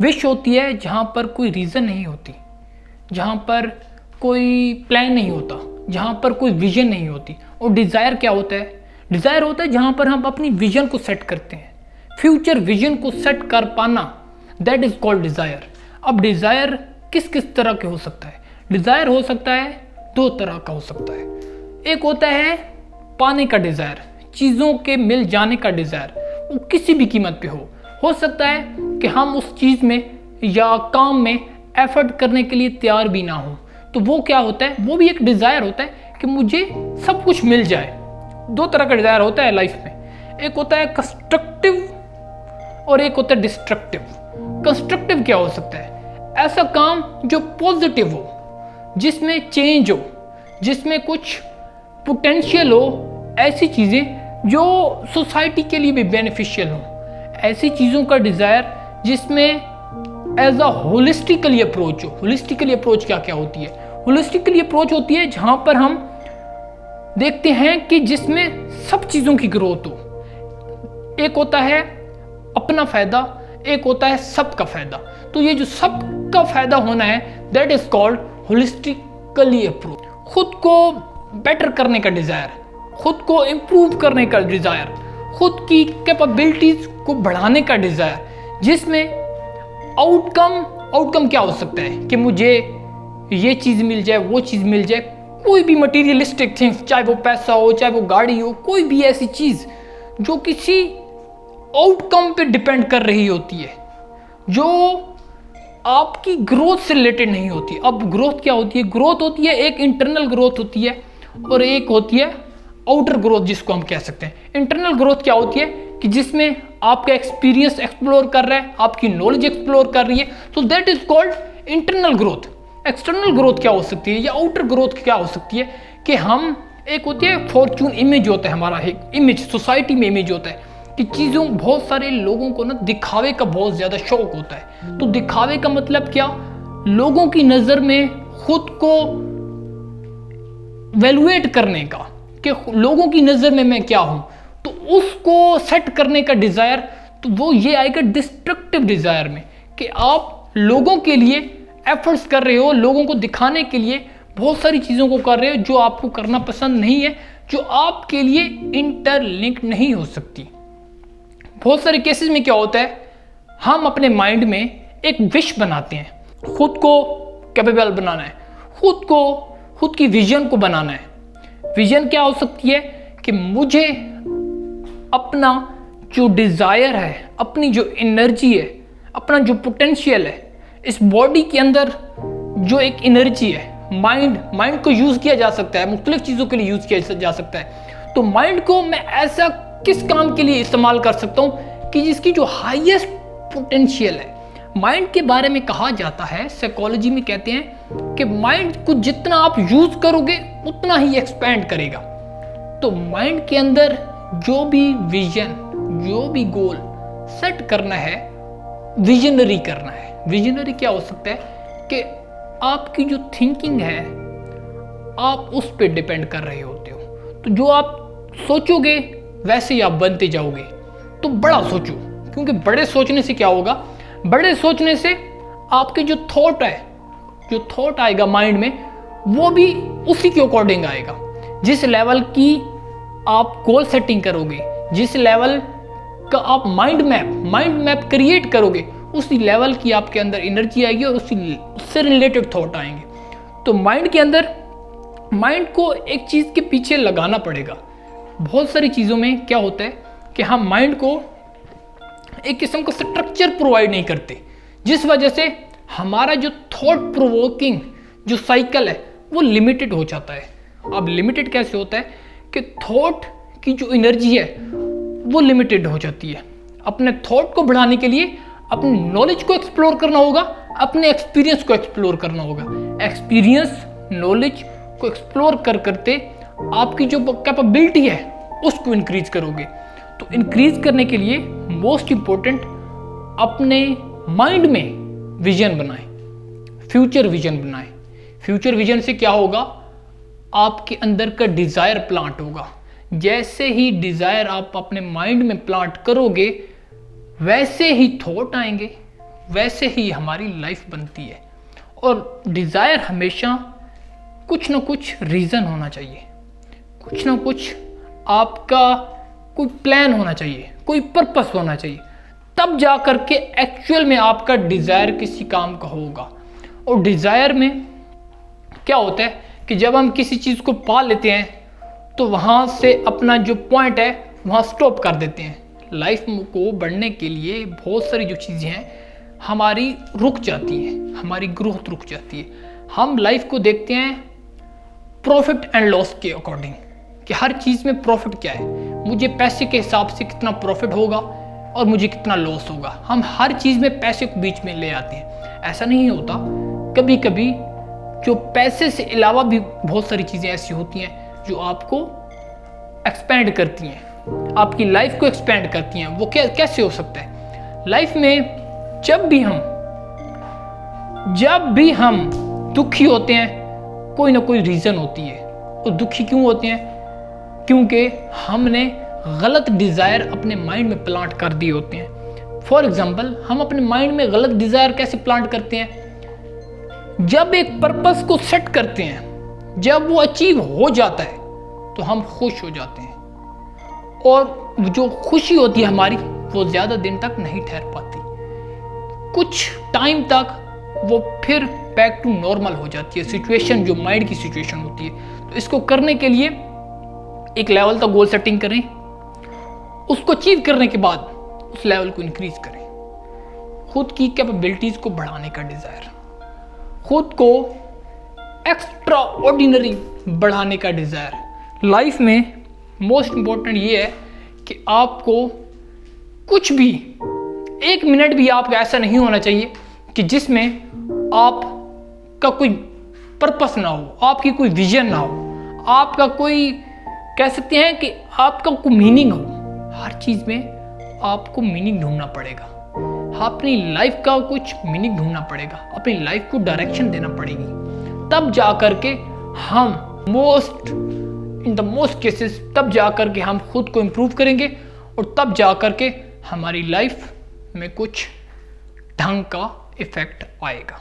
Wish होती है जहाँ पर कोई रीज़न नहीं होती, जहाँ पर कोई प्लान नहीं होता, जहाँ पर कोई विजन नहीं होती। और डिज़ायर क्या होता है? डिज़ायर होता है जहाँ पर हम अपनी विजन को सेट करते हैं, फ्यूचर विजन को सेट कर पाना, दैट इज़ कॉल्ड डिज़ायर। अब डिज़ायर किस किस तरह के हो सकता है? डिज़ायर हो सकता है दो तरह का हो सकता है। एक होता है पाने का डिज़ायर, चीज़ों के मिल जाने का डिज़ायर, वो किसी भी कीमत पे हो सकता है कि हम उस चीज़ में या काम में एफर्ट करने के लिए तैयार भी ना हो, तो वो क्या होता है? वो भी एक डिज़ायर होता है कि मुझे सब कुछ मिल जाए। दो तरह का डिज़ायर होता है लाइफ में, एक होता है कंस्ट्रक्टिव और एक होता है डिस्ट्रक्टिव। कंस्ट्रक्टिव क्या हो सकता है? ऐसा काम जो पॉजिटिव हो, जिसमें चेंज हो, जिसमें कुछ पोटेंशियल हो, ऐसी चीज़ें जो सोसाइटी के लिए भी बेनिफिशियल हो, ऐसी चीज़ों का डिज़ायर जिसमें एज अ होलिस्टिकली अप्रोच हो। होलिस्टिकली अप्रोच क्या क्या होती है? होलिस्टिकली अप्रोच होती है जहाँ पर हम देखते हैं कि जिसमें सब चीज़ों की ग्रोथ हो। एक होता है अपना फ़ायदा, एक होता है सबका फ़ायदा। तो ये जो सबका फ़ायदा होना है, that is called holistically approach. खुद को बेटर करने का डिज़ायर, खुद को इम्प्रूव करने का डिज़ायर, खुद की कैपेबिलिटीज़ को बढ़ाने का डिज़ायर, जिसमें आउटकम क्या हो सकता है कि मुझे ये चीज़ मिल जाए, वो चीज़ मिल जाए, कोई भी मटीरियलिस्टिक थिंग्स, चाहे वो पैसा हो, चाहे वो गाड़ी हो, कोई भी ऐसी चीज़ जो किसी आउटकम पे डिपेंड कर रही होती है, जो आपकी ग्रोथ से रिलेटेड नहीं होती। अब ग्रोथ क्या होती है? ग्रोथ होती है एक इंटरनल ग्रोथ होती है और एक होती है आउटर ग्रोथ, जिसको हम कह सकते हैं। इंटरनल ग्रोथ क्या होती है कि जिसमें आपका एक्सपीरियंस एक्सप्लोर कर रहा है, आपकी नॉलेज एक्सप्लोर कर रही है, तो that is called internal growth. External growth क्या हो सकती है या आउटर ग्रोथ क्या हो सकती है कि हम, एक होती है फॉर्चून इमेज होता है हमारा, एक इमेज सोसाइटी में इमेज होता है कि चीज़ों, बहुत सारे लोगों को ना दिखावे का बहुत ज़्यादा शौक होता है। तो दिखावे का मतलब क्या? लोगों की नज़र में खुद को वैल्यूएट करने का, कि लोगों की नज़र में मैं क्या हूँ, तो उसको सेट करने का डिज़ायर। तो वो ये आएगा डिस्ट्रक्टिव डिज़ायर में कि आप लोगों के लिए एफर्ट्स कर रहे हो, लोगों को दिखाने के लिए बहुत सारी चीज़ों को कर रहे हो जो आपको करना पसंद नहीं है, जो आपके लिए इंटरलिंक नहीं हो सकती। बहुत सारे केसेस में क्या होता है, हम अपने माइंड में एक विश बनाते हैं, खुद को कैपेबल बनाना है, खुद की विजन को बनाना है। विजन क्या हो सकती है कि मुझे अपना जो डिज़ायर है, अपनी जो एनर्जी है, अपना जो पोटेंशियल है, इस बॉडी के अंदर जो एक एनर्जी है, माइंड को यूज़ किया जा सकता है, मुख्तलिफ चीज़ों के लिए यूज़ किया जा सकता है। तो माइंड को मैं ऐसा किस काम के लिए इस्तेमाल कर सकता हूँ कि जिसकी जो हाईएस्ट पोटेंशियल है। माइंड के बारे में कहा जाता है, साइकोलॉजी में कहते हैं कि माइंड को जितना आप यूज़ करोगे उतना ही एक्सपैंड करेगा। तो माइंड के अंदर जो भी विजन, जो भी गोल सेट करना है, विजनरी करना है। विजनरी क्या हो सकता है कि आपकी जो थिंकिंग है, आप उस पर डिपेंड कर रहे होते हो। तो जो आप सोचोगे वैसे ही आप बनते जाओगे। तो बड़ा सोचो, क्योंकि बड़े सोचने से क्या होगा? बड़े सोचने से आपके जो थॉट आएगा माइंड में, वो भी उसी के अकॉर्डिंग आएगा। जिस लेवल की आप गोल सेटिंग करोगे, जिस लेवल का आप माइंड मैप क्रिएट करोगे, उसी लेवल की आपके अंदर एनर्जी आएगी और उससे रिलेटेड थॉट आएंगे। तो माइंड के अंदर, माइंड को एक चीज़ के पीछे लगाना पड़ेगा। बहुत सारी चीज़ों में क्या होता है कि हम माइंड को एक किस्म का स्ट्रक्चर प्रोवाइड नहीं करते, जिस वजह से हमारा जो थॉट प्रोवोकिंग जो साइकिल है वो लिमिटेड हो जाता है। अब लिमिटेड कैसे होता है कि थॉट की जो एनर्जी है वो लिमिटेड हो जाती है। अपने थॉट को बढ़ाने के लिए अपनी नॉलेज को एक्सप्लोर करना होगा, अपने एक्सपीरियंस को एक्सप्लोर करना होगा। एक्सपीरियंस, नॉलेज को एक्सप्लोर करते आपकी जो कैपेबिलिटी है उसको इंक्रीज करोगे। तो इंक्रीज करने के लिए मोस्ट इम्पोर्टेंट अपने माइंड में विजन बनाएं, फ्यूचर विजन बनाएं। फ्यूचर विजन से क्या होगा? आपके अंदर का डिज़ायर प्लांट होगा। जैसे ही डिज़ायर आप अपने माइंड में प्लांट करोगे, वैसे ही थॉट आएंगे, वैसे ही हमारी लाइफ बनती है। और डिज़ायर हमेशा कुछ ना कुछ रीज़न होना चाहिए, कुछ ना कुछ आपका कोई प्लान होना चाहिए, कोई पर्पस होना चाहिए, तब जा कर के एक्चुअल में आपका डिज़ायर किसी काम का होगा। और डिज़ायर में क्या होता है कि जब हम किसी चीज़ को पा लेते हैं तो वहाँ से अपना जो पॉइंट है वहाँ स्टॉप कर देते हैं। लाइफ को बढ़ने के लिए बहुत सारी जो चीज़ें हैं हमारी रुक जाती हैं, हमारी ग्रोथ रुक जाती है। हम लाइफ को देखते हैं प्रॉफिट एंड लॉस के अकॉर्डिंग कि हर चीज़ में प्रॉफिट क्या है, मुझे पैसे के हिसाब से कितना प्रॉफिट होगा और मुझे कितना लॉस होगा। हम हर चीज़ में पैसे को बीच में ले आते हैं। ऐसा नहीं होता, कभी कभी जो पैसे से अलावा भी बहुत सारी चीज़ें ऐसी होती हैं जो आपको एक्सपेंड करती हैं, आपकी लाइफ को एक्सपेंड करती हैं। वो कैसे हो सकता है? लाइफ में जब भी हम दुखी होते हैं कोई ना कोई रीज़न होती है। और दुखी क्यों होते हैं? क्योंकि हमने गलत डिज़ायर अपने माइंड में प्लांट कर दिए होते हैं। फॉर एग्जाम्पल, हम अपने माइंड में गलत डिज़ायर कैसे प्लांट करते हैं? जब एक पर्पस को सेट करते हैं, जब वो अचीव हो जाता है तो हम खुश हो जाते हैं, और जो खुशी होती है हमारी वो ज़्यादा दिन तक नहीं ठहर पाती, कुछ टाइम तक वो फिर बैक टू नॉर्मल हो जाती है सिचुएशन, जो माइंड की सिचुएशन होती है। तो इसको करने के लिए एक लेवल तक गोल सेटिंग करें, उसको अचीव करने के बाद उस लेवल को इंक्रीज करें। खुद की कैपेबिलिटीज को बढ़ाने का डिज़ायर, खुद को एक्स्ट्रा ऑर्डिनरी बढ़ाने का डिज़ायर। लाइफ में मोस्ट इम्पोर्टेंट ये है कि आपको कुछ भी, एक मिनट भी आपका ऐसा नहीं होना चाहिए कि जिसमें आपका कोई पर्पस ना हो, आपकी कोई विजन ना हो, आपका कोई, कह सकते हैं कि आपका कोई मीनिंग हो। हर चीज़ में आपको मीनिंग ढूंढना पड़ेगा, अपनी लाइफ का कुछ मीनिंग ढूंढना पड़ेगा, अपनी लाइफ को डायरेक्शन देना पड़ेगी। तब जा कर के हम इन द मोस्ट केसेस तब जा कर के हम खुद को इम्प्रूव करेंगे, और तब जा कर के हमारी लाइफ में कुछ ढंग का इफेक्ट आएगा।